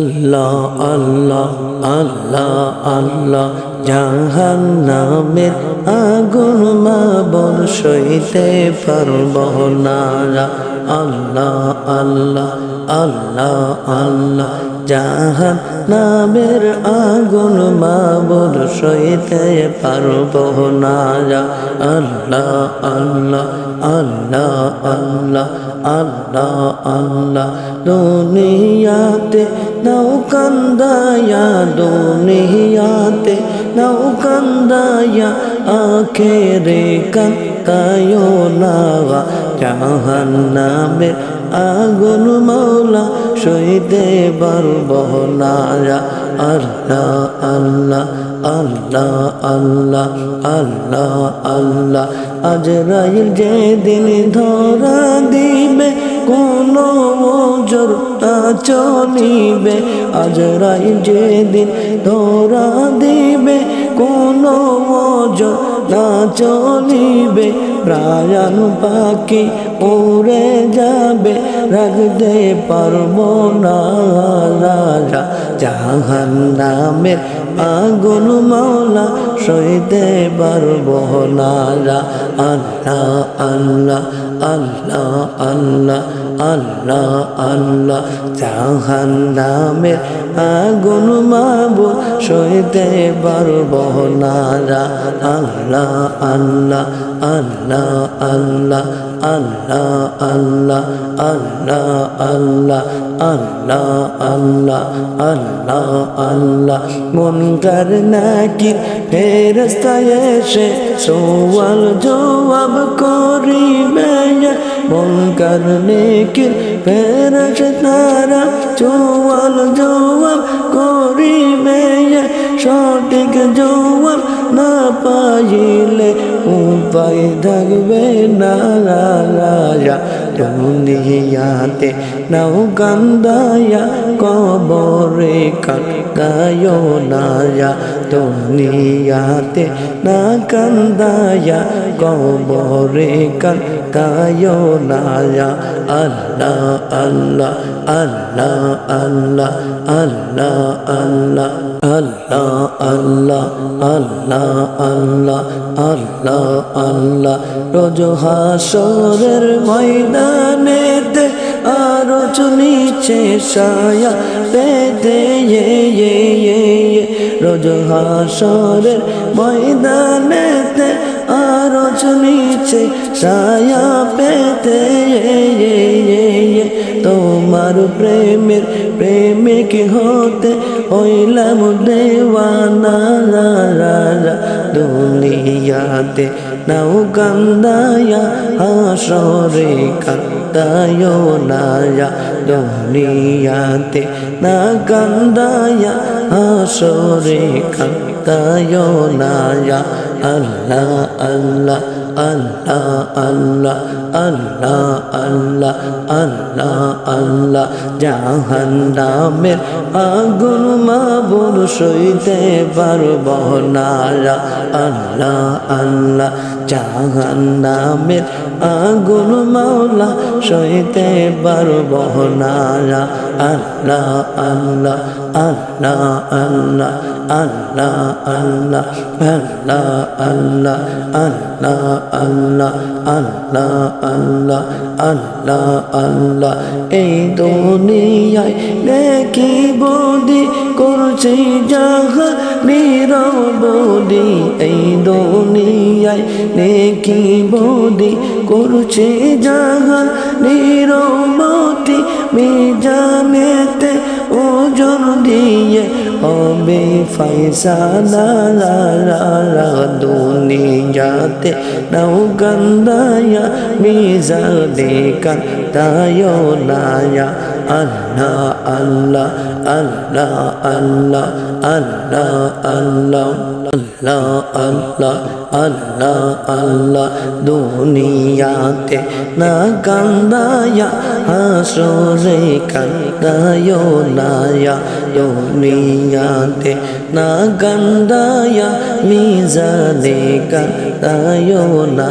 আল্লাহ আল্লাহ আল্লাহ আল্লাহ জাহান্নামের আগুন মা বর্ষইতে পারব না। আল্লাহ আল্লাহ আল্লাহ আল্লাহ জাহান্নামের আগুন মা বর্ষইতে পারব না। আল্লাহ আল্লাহ আল্লাহ আল্লাহ আল্লাহ আল্লাহ দুনিয়াতে নাও কান্দায়া দুনিয়াতে নাও কান্দায়া আখেরে কান্দায়ো না। জাহান্নামের আগুন মাওলা সইতে পারব না। আল্লাহ আল্লাহ আল্লাহ আল্লাহ আল্লাহ আল্লাহ আজরাইল যেদিন ধরা দিবে কোনো ওজর না চলিবে। আজরাইল যেদিন ধরা দিবে কোনো ওজর না চলিবে। প্রাণ পাখি উড়ে যাবে রাখতে পারব না। জাহান্নামের আগুন মাওলা সইতে পারব না। আল্লাহ আল্লাহ আল্লাহ আল্লাহ আল্লাহ আল্লাহ জাহান্নামের আগুন মাবুদ সইতে পারব না। আল্লাহ আল্লাহ আল্লাহ আল্লাহ আল্লাহ আল্লাহ আল্লাহ আল্লাহ আল্লাহ আল্লাহ আল্লাহ আল্লাহ মুনকার নাকির ফেরেশতা এসে সওয়াল জবাব করিবে। মুনকার নাকির ফেরেশতারা সওয়াল জবাব করিবে। সঠিক জবাব না পাইলে উপায় থাকবে না। দুনিয়াতে নাও কান্দায়া কবরে কান্দায়ো না। দুনিয়াতে না কান্দায়া কবরে কান্দায়ো না। আল্লাহ আল্লাহ আল্লাহ আল্লাহ আল্লাহ আল্লাহ আল্লাহ আল্লাহ আল্লাহ আল্লাহ আল্লাহ আল্লাহ রোজ হাসরের ময়দানেতে আরো নিচে ছায়া পেতে রোজ হাসরের ময়দানেতে আরো নিচে ছায়া পেতে তোমার প্রেমের প্রেমিক হতে হইলাম দেওয়ানা। দুনিয়াতে নাও কান্দায়া হাসরে কান্দায়ো না। দুনিয়াতে না কান্দায়া হাসরে কান্দায়ো না। আল্লাহ আল্লাহ আল্লাহ আল্লাহ আল্লাহ আল্লাহ আল্লাহ আল্লাহ জাহান্নামের আগুন মাবুদ সইতে পারব না। আল্লাহ আল্লাহ জাহান্নামের আগুন মাওলা সইতে পারব না। আল্লাহ আল্লাহ আল্লাহ আল্লাহ আল্লাহ আল্লাহ আল্লাহ আল্লাহ আল্লাহ আল্লাহ আল্লাহ আল্লাহ আল্লাহ আল্লাহ এই দুনিয়ায় নেকি বদি করছে যাহা নিরবদি। এই দুনিয়ায় নেকি বদি করছে যাহা নিরবদি। মিজানেতে ওজন দিয়ে হবে ফায়সালা। দুনিয়াতে নাও কান্দায়া মিজানে কান্দায়ো না। আল্লাহ আল্লাহ আল্লাহ আল্লাহ আল্লাহ আল্লাহ আল্লাহ আল্লাহ আল্লাহ আল্লাহ দুনিয়াতে না কান্দায়া হাসরে কান্দায়ো না। দুনিয়াতে না কান্দায়া মিজানে কান্দায়ো না।